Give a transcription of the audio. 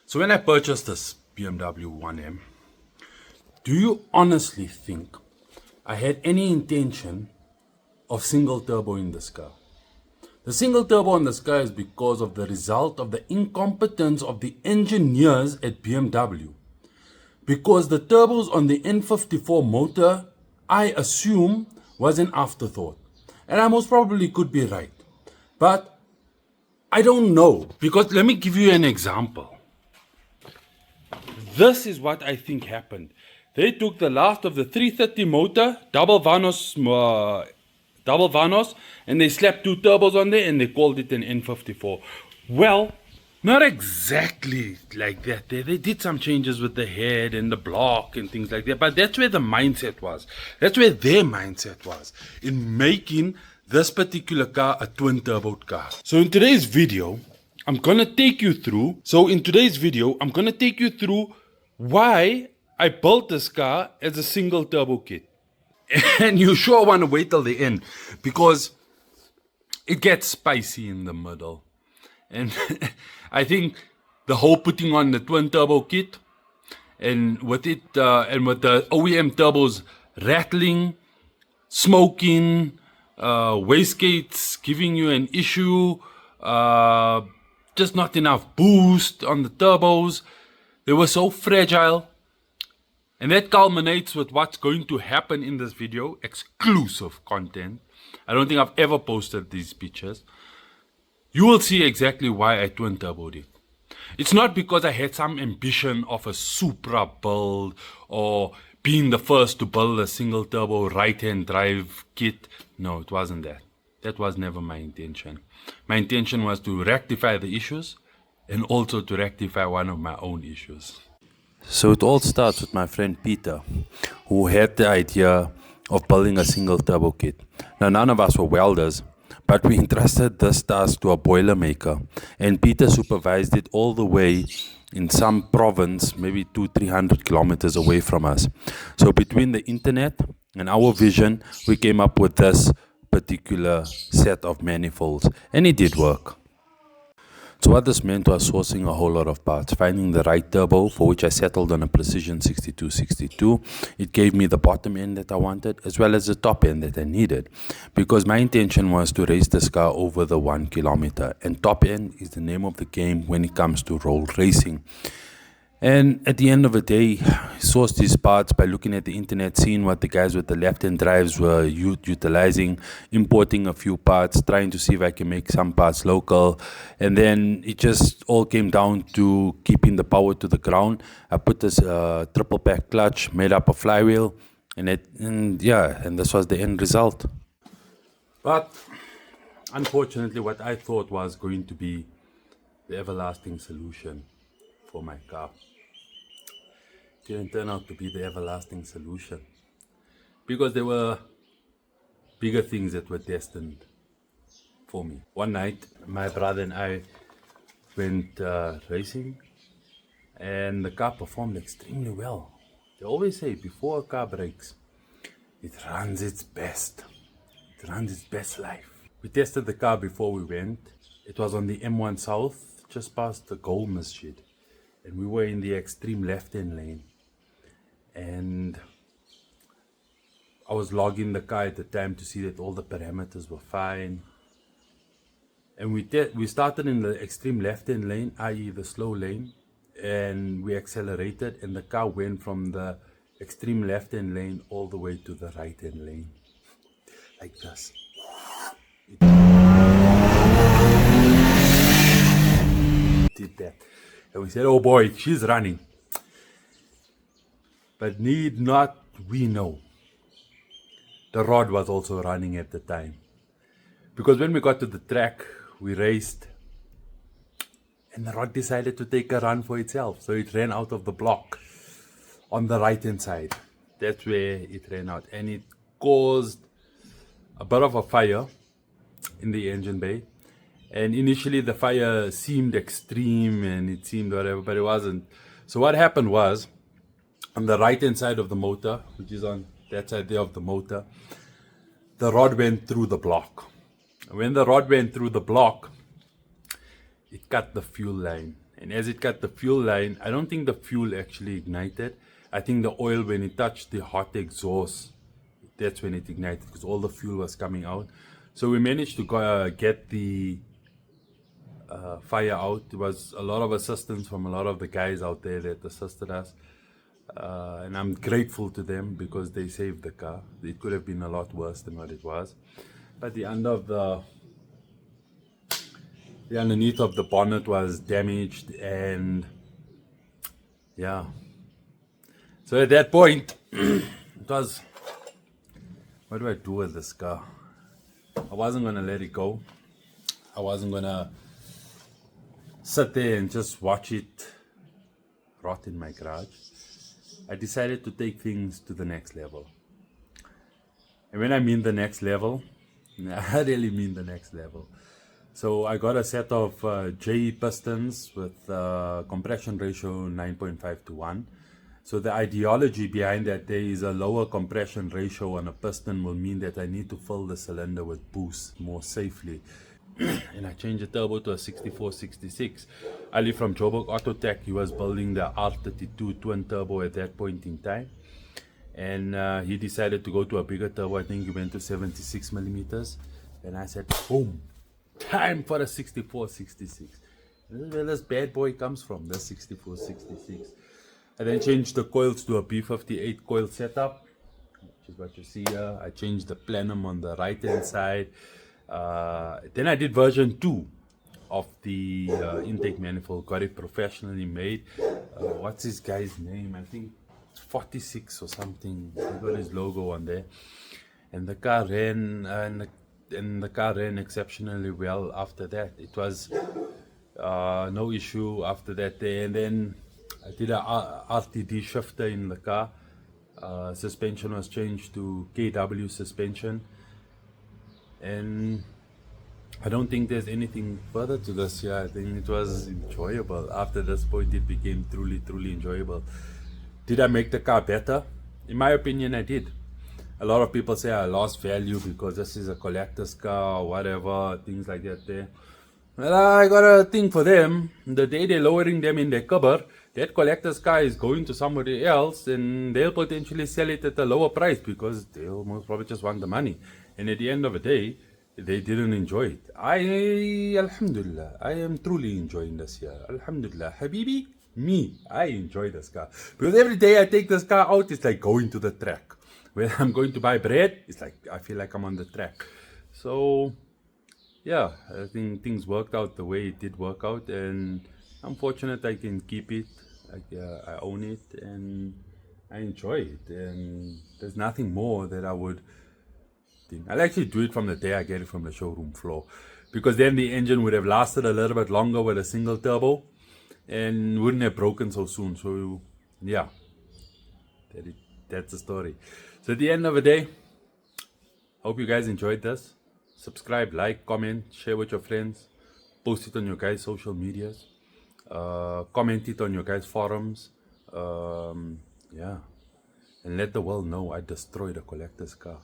So when I purchased this BMW 1M, do you honestly think I had any intention of single turbo in this car? The single turbo in this car is because of the result of the incompetence of the engineers at BMW. Because the turbos on the N54 motor, I assume, was an afterthought. And I most probably could be right. But I don't know. Because let me give you an example. This is what I think happened. They took the last of the 330 motor, double Vanos, and they slapped two turbos on there and they called it an N54. Well, not exactly like that. They did some changes with the head and the block and things like that, but that's where the mindset was. That's where their mindset was in making this particular car a twin turbo car. So in today's video, I'm gonna take you through why I built this car as a single turbo kit. And you sure want to wait till the end because it gets spicy in the middle. And I think the whole putting on the twin turbo kit and with it and with the OEM turbos rattling, smoking, wastegates giving you an issue, just not enough boost on the turbos. They were so fragile. And that culminates with what's going to happen in this video, exclusive content. I don't think I've ever posted these pictures. You will see exactly why I twin turboed it. It's not because I had some ambition of a Supra build or being the first to build a single turbo right-hand drive kit. No, it wasn't that. That was never my intention. My intention was to rectify the issues and also to rectify one of my own issues. So it all starts with my friend Peter, who had the idea of building a single turbo kit. Now, none of us were welders, but we entrusted this task to a boiler maker, and Peter supervised it all the way in some province, maybe 200-300 kilometers away from us. So between the internet and our vision, we came up with this particular set of manifolds, and it did work. So what this meant was sourcing a whole lot of parts, finding the right turbo, for which I settled on a Precision 6262. It gave me the bottom end that I wanted, as well as the top end that I needed, because my intention was to race this car over the 1 kilometer, and top end is the name of the game when it comes to road racing. And at the end of the day, I sourced these parts by looking at the internet, seeing what the guys with the left-hand drives were utilizing, importing a few parts, trying to see if I can make some parts local. And then it just all came down to keeping the power to the ground. I put this triple pack clutch, made up a flywheel, and this was the end result. But unfortunately, what I thought was going to be the everlasting solution for my car didn't turn out to be the everlasting solution, because there were bigger things that were destined for me. One night, my brother and I went racing, and the car performed extremely well. They always say before a car breaks, it runs its best. It runs its best life. We tested the car before we went. It was on the M1 South, just past the Gold Masjid. And we were in the extreme left-hand lane. And I was logging the car at the time to see that all the parameters were fine. And we started in the extreme left-hand lane, i.e. the slow lane. And we accelerated, and the car went from the extreme left-hand lane all the way to the right-hand lane. Like this. It did that. And we said, oh boy, she's running. But need not we know, the rod was also running at the time. Because when we got to the track, we raced, and the rod decided to take a run for itself. So it ran out of the block on the right hand side. That's where it ran out. And it caused a bit of a fire in the engine bay. And initially the fire seemed extreme and it seemed whatever, but it wasn't. So what happened was, on the right hand side of the motor, which is on that side there of the motor, the rod went through the block. When the rod went through the block, it cut the fuel line. And as it cut the fuel line, I don't think the fuel actually ignited. I think the oil, when it touched the hot exhaust, that's when it ignited, because all the fuel was coming out. So we managed to get the fire out. There was a lot of assistance from a lot of the guys out there that assisted us. And I'm grateful to them because they saved the car. It could have been a lot worse than what it was. But the underneath of the bonnet was damaged, and yeah. So at that point, it was, what do I do with this car? I wasn't gonna let it go. I wasn't gonna sit there and just watch it rot in my garage. I decided to take things to the next level. And when I mean the next level, I really mean the next level. So I got a set of J pistons with compression ratio 9.5 to 1. So the ideology behind that, there is a lower compression ratio on a piston will mean that I need to fill the cylinder with boost more safely. And I changed the turbo to a 6466. Ali from Joburg Autotech, he was building the R32 twin turbo at that point in time. And he decided to go to a bigger turbo. I think he went to 76 millimeters. And I said, boom, time for a 6466. This is where this bad boy comes from, the 6466. I then changed the coils to a B58 coil setup, which is what you see here. I changed the plenum on the right hand side. Then I did version 2 of the intake manifold, got it professionally made. What's this guy's name? I think it's 46 or something. I got his logo on there. And the car ran, and the car ran exceptionally well after that. It was no issue after that day. And then I did a RTD shifter in the car. Suspension was changed to KW suspension. And I don't think there's anything further to this here. I think it was enjoyable. After this point, it became truly, truly enjoyable. Did I make the car better? In my opinion, I did. A lot of people say I lost value because this is a collector's car or whatever, things like that there. Well, I got a thing for them. The day they're lowering them in their cupboard, that collector's car is going to somebody else, and they'll potentially sell it at a lower price because they'll most probably just want the money. And at the end of the day, they didn't enjoy it. Alhamdulillah, I am truly enjoying this year. Alhamdulillah. Habibi, I enjoy this car. Because every day I take this car out, it's like going to the track. When I'm going to buy bread, it's like I feel like I'm on the track. So, yeah, I think things worked out the way it did work out. And I'm fortunate I can keep it. I own it and I enjoy it. And there's nothing more that I would... I'll actually do it from the day I get it from the showroom floor, because then the engine would have lasted a little bit longer with a single turbo and wouldn't have broken so soon. So yeah, that's the story. So at the end of the day, hope you guys enjoyed this. Subscribe, like, comment, share with your friends, post it on your guys' social medias, comment it on your guys' forums, yeah, and let the world know I destroyed a collector's car.